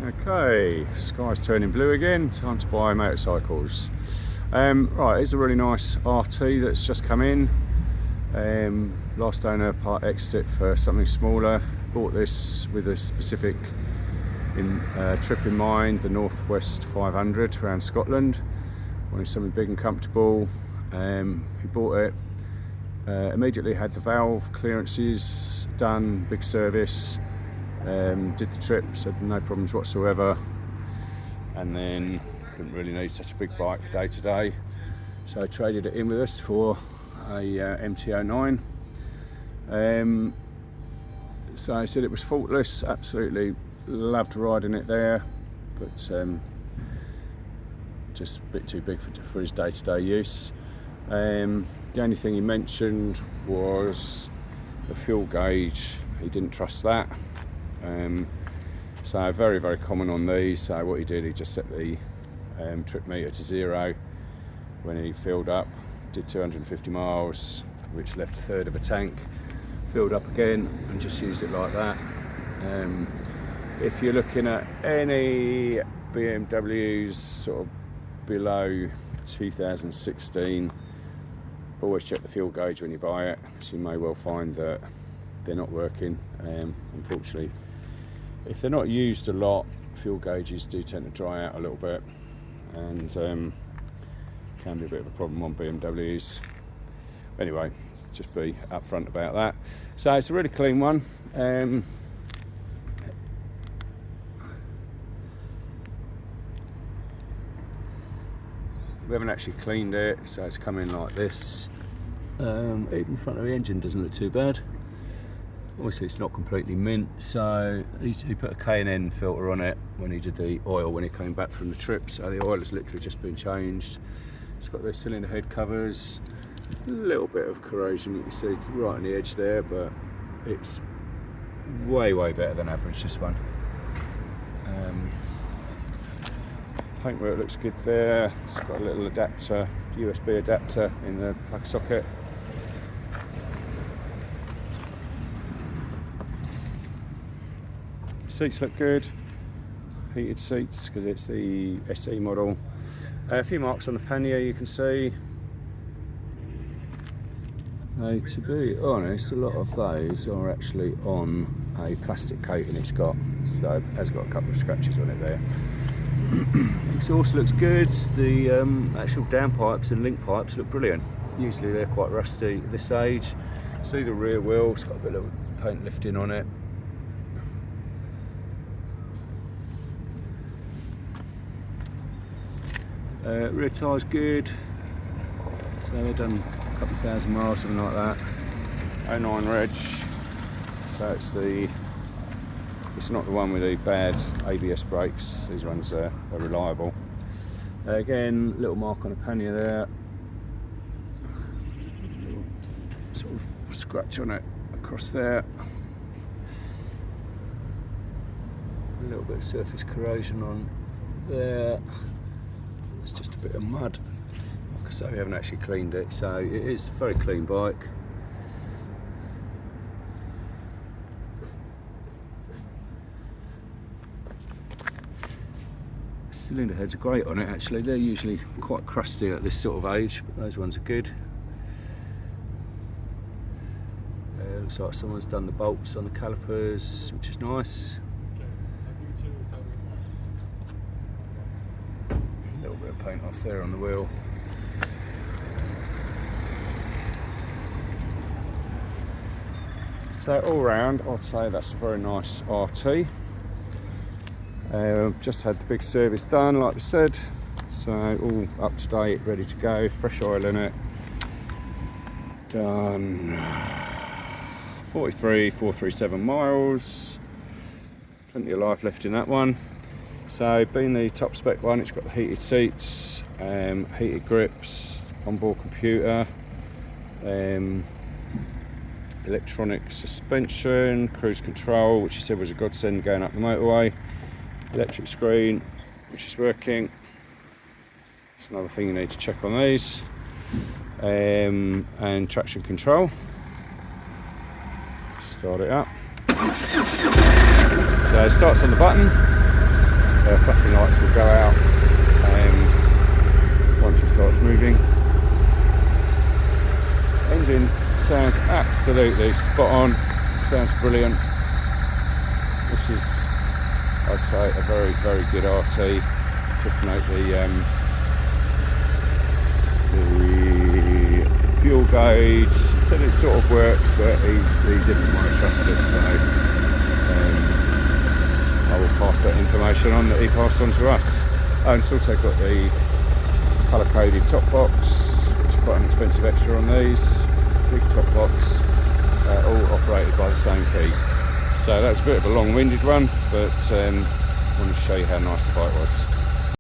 Okay, sky's turning blue again, time to buy motorcycles. Right, here's a really nice RT that's just come in. Last owner part X'd it for something smaller. Bought this with a specific trip in mind, the Northwest 500 around Scotland. Wanted something big and comfortable. He bought it, immediately had the valve clearances done, big service. Did the trip, said no problems whatsoever, and then didn't really need such a big bike for day to day, so I traded it in with us for a MT-09. So I said it was faultless, absolutely loved riding it there, but just a bit too big for his day-to-day use. The only thing he mentioned was the fuel gauge. He didn't trust that. So very, very common on these. So what he did, he just set the trip meter to 0 when he filled up, did 250 miles, which left a third of a tank, filled up again and just used it like that. If you're looking at any BMWs sort of below 2016, always check the fuel gauge when you buy it, so you may well find that they're not working. Unfortunately, if they're not used a lot, fuel gauges do tend to dry out a little bit, and can be a bit of a problem on BMWs. Anyway, just be upfront about that. So it's a really clean one. We haven't actually cleaned it, so it's come in like this. Even the front of the engine doesn't look too bad. Obviously it's not completely mint, so he put a K&N filter on it when he did the oil when he came back from the trip, so the oil has literally just been changed. It's got those cylinder head covers, a little bit of corrosion you can see right on the edge there, but it's way better than average, this one. Paintwork looks good there. It's got a little adapter, USB adapter in the plug socket. Seats look good, heated seats because it's the SE model. A few marks on the pannier you can see. To be honest, a lot of those are actually on a plastic coating it's got, so it has got a couple of scratches on it there. Exhaust looks good. The actual downpipes and link pipes look brilliant. Usually they're quite rusty at this age. See the rear wheel, it's got a bit of paint lifting on it. Rear tyre's good, so they've done a couple of thousand miles, something like that. 09 reg, so it's not the one with the bad ABS brakes. These ones are reliable. Again, little mark on the pannier there, little sort of scratch on it across there, a little bit of surface corrosion on there. It's just a bit of mud. Like I say, we haven't actually cleaned it, so it is a very clean bike. Cylinder heads are great on it actually. They're usually quite crusty at this sort of age, but those ones are good. Looks like someone's done the bolts on the calipers, which is nice. Paint off there on the wheel. So all round, I'd say that's a very nice RT. Just had the big service done, like we said, so all up to date, ready to go, fresh oil in it. Done 43,437 miles. Plenty of life left in that one. So being the top spec one, it's got the heated seats, heated grips, onboard computer, electronic suspension, cruise control, which he said was a godsend going up the motorway, electric screen, which is working. It's another thing you need to check on these, and traction control. Start it up. So it starts on the button. flashing lights will go out once it starts moving. Engine sounds absolutely spot on, sounds brilliant. This is, I'd say, a very, very good RT. Just note the fuel gauge. He said it sort of worked, but he didn't want to trust it, so I will pass that information on that he passed on to us. And it's also got the colour-coded top box, which is quite an expensive extra on these. Big top box, all operated by the same key. So that's a bit of a long-winded one, but I wanted to show you how nice the bike was.